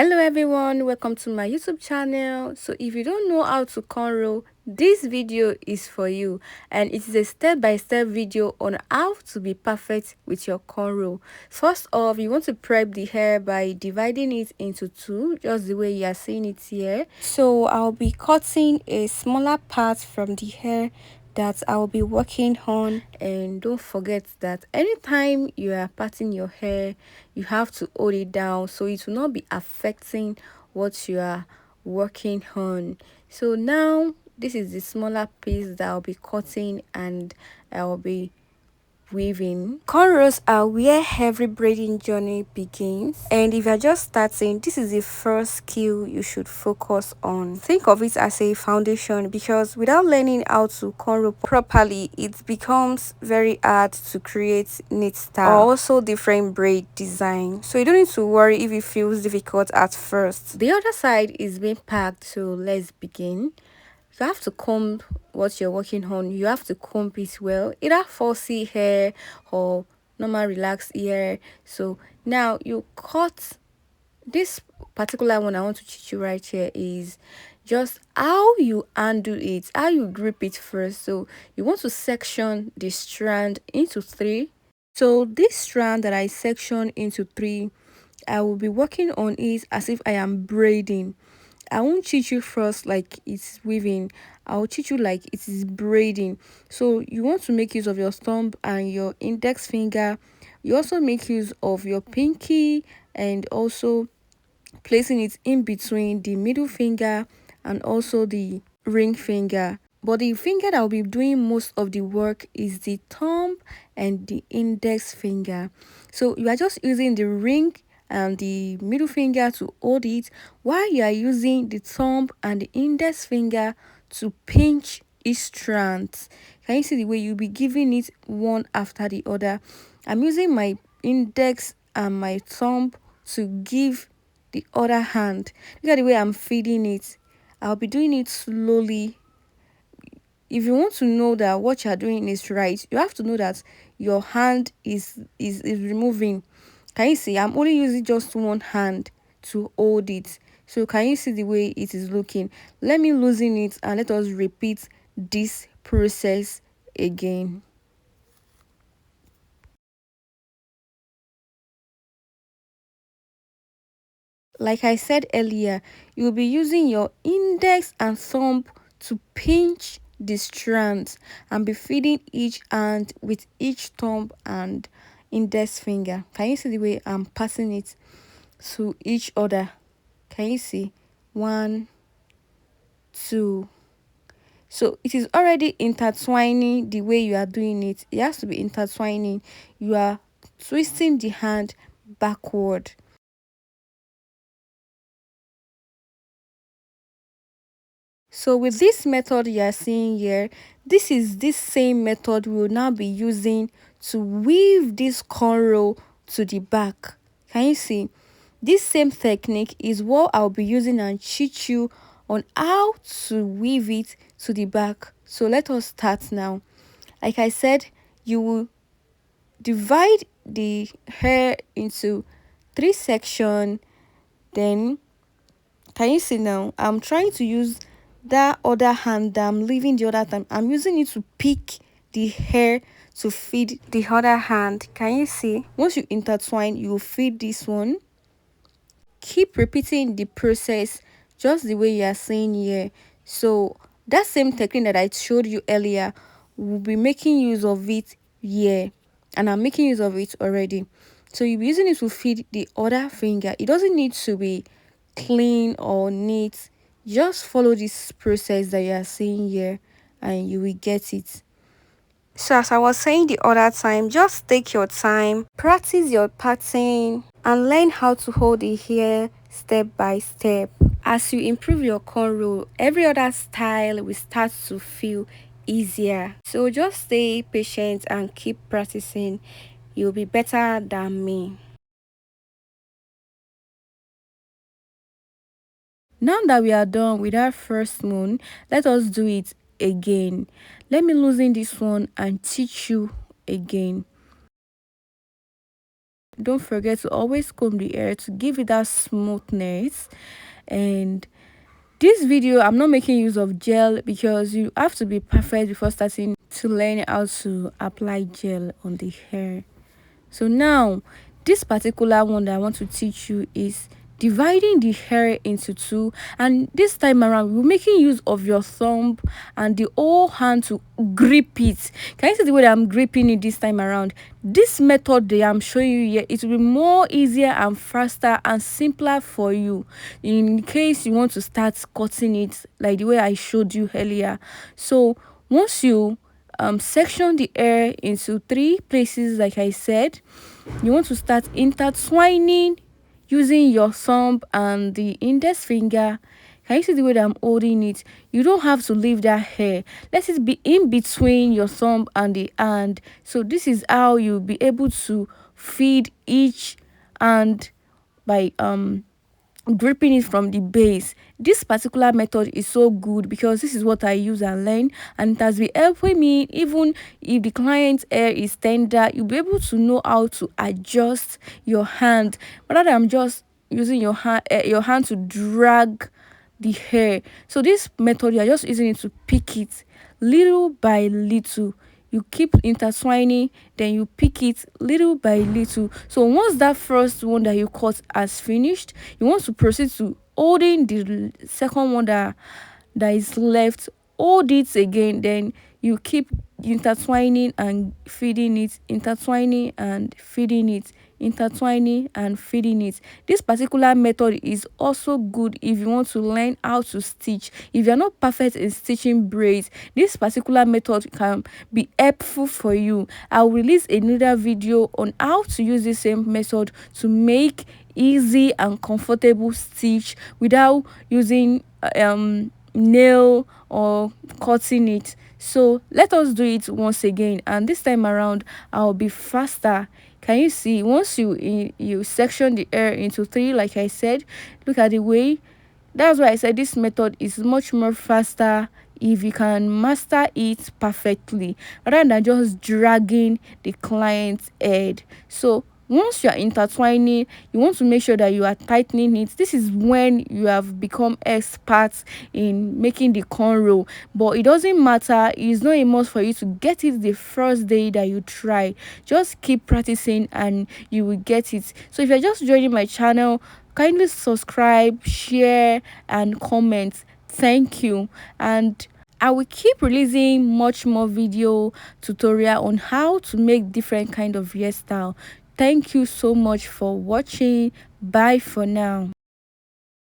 Hello everyone, welcome to my YouTube channel. So if you don't know how to cornrow, this video is for you, and it is a step-by-step video on how to be perfect with your cornrow. First off, you want to prep the hair by dividing it into two, just the way you are seeing it here. So I'll be cutting a smaller part from the hair that I'll be working on, and don't forget that anytime you are parting your hair, you have to hold it down so it will not be affecting what you are working on. So now this is the smaller piece that I'll be cutting, and I'll be weaving. Cornrows are where every braiding journey begins, and if you're just starting, this is the first skill you should focus on. Think of it as a foundation, because without learning how to cornrow properly, it becomes very hard to create neat style or also different braid design. So you don't need to worry if it feels difficult at first. The other side is being packed, so let's begin. You have to comb what you're working on. You have to comb it well, either falsy hair or normal relaxed hair. So now you cut this particular one. I want to teach you right here is just how you undo it, how you grip it first. So you want to section the strand into three. So this strand that I section into three, I will be working on it as if I am braiding. I won't teach you first like it's weaving. I'll teach you like it is braiding. So you want to make use of your thumb and your index finger. You also make use of your pinky, and also placing it in between the middle finger and also the ring finger. But the finger that will be doing most of the work is the thumb and the index finger. So you are just using the ring and the middle finger to hold it, while you are using the thumb and the index finger to pinch each strand. Can you see the way you'll be giving it one after the other? I'm using my index and my thumb to give the other hand. Look at the way I'm feeding it. I'll be doing it slowly. If you want to know that what you're doing is right, you have to know that your hand is removing. Can you see? I'm only using just one hand to hold it. So can you see the way it is looking? Let me loosen it and let us repeat this process again. Like I said earlier, you'll be using your index and thumb to pinch the strands and be feeding each hand with each thumb and index finger. Can you see the way I'm passing it to each other? Can you see? One, two. So it is already intertwining the way you are doing it. It has to be intertwining. You are twisting the hand backward. So with this method you are seeing here, this is this same method we will now be using to weave this cornrow to the back. Can you see? This same technique is what I'll be using and teach you on how to weave it to the back. So let us start now. Like I said, you will divide the hair into three sections. Then can you see now? I'm trying to use that other hand that I'm leaving the other time. I'm using it to pick the hair to feed the other hand. Can you see? Once you intertwine, you will feed this one. Keep repeating the process just the way you are seeing here. So that same technique that I showed you earlier, we'll be making use of it here, and I'm making use of it already. So you'll be using it to feed the other finger. It doesn't need to be clean or neat. Just follow this process that you are seeing here and you will get it. So as I was saying the other time, just take your time, practice your pattern, and learn how to hold the hair step by step. As you improve your cornrow, every other style will start to feel easier. So just stay patient and keep practicing. You'll be better than me. Now that we are done with our first moon, let us do it again. Let me loosen this one and teach you again. don't forget to always comb the hair to give it that smoothness. And this video, I'm not making use of gel because you have to be perfect before starting to learn how to apply gel on the hair. So now, this particular one that I want to teach you is dividing the hair into two, and this time around we're making use of your thumb and the whole hand to grip it. Can you see the way that I'm gripping it this time around? This method that I'm showing you here, it will be more easier and faster and simpler for you in case you want to start cutting it like the way I showed you earlier. So once you section the hair into three places like I said, you want to start intertwining using your thumb and the index finger. Can you see the way that I'm holding it? You don't have to leave that hair. Let it be in between your thumb and the hand. So this is how you'll be able to feed each hand by gripping it from the base. This particular method is so good because this is what I use and learn, and it has been helping me. Even if the client's hair is tender, you'll be able to know how to adjust your hand rather than just using your hand to drag the hair. So this method, you are just using it to pick it little by little. You keep intertwining, then you pick it little by little. So once that first one that you cut has finished, you want to proceed to holding the second one that is left. Hold it again, then you keep intertwining and feeding it, intertwining and feeding it, intertwining and feeding it. This particular method is also good if you want to learn how to stitch. If you're not perfect in stitching braids, this particular method can be helpful for you. I'll release another video on how to use the same method to make easy and comfortable stitch without using nail or cutting it. So let us do it once again, and this time around I'll be faster. Can you see? Once you section the hair into three like I said, look at the way. That's why I said this method is much more faster if you can master it perfectly rather than just dragging the client's head. So once you are intertwining, you want to make sure that you are tightening it. This is when you have become experts in making the cornrow. But it doesn't matter. It's not a must for you to get it the first day that you try. Just keep practicing and you will get it. So if you're just joining my channel, kindly subscribe, share and comment. Thank you. And I will keep releasing much more video tutorial on how to make different kind of hairstyle. Thank you so much for watching. Bye for now.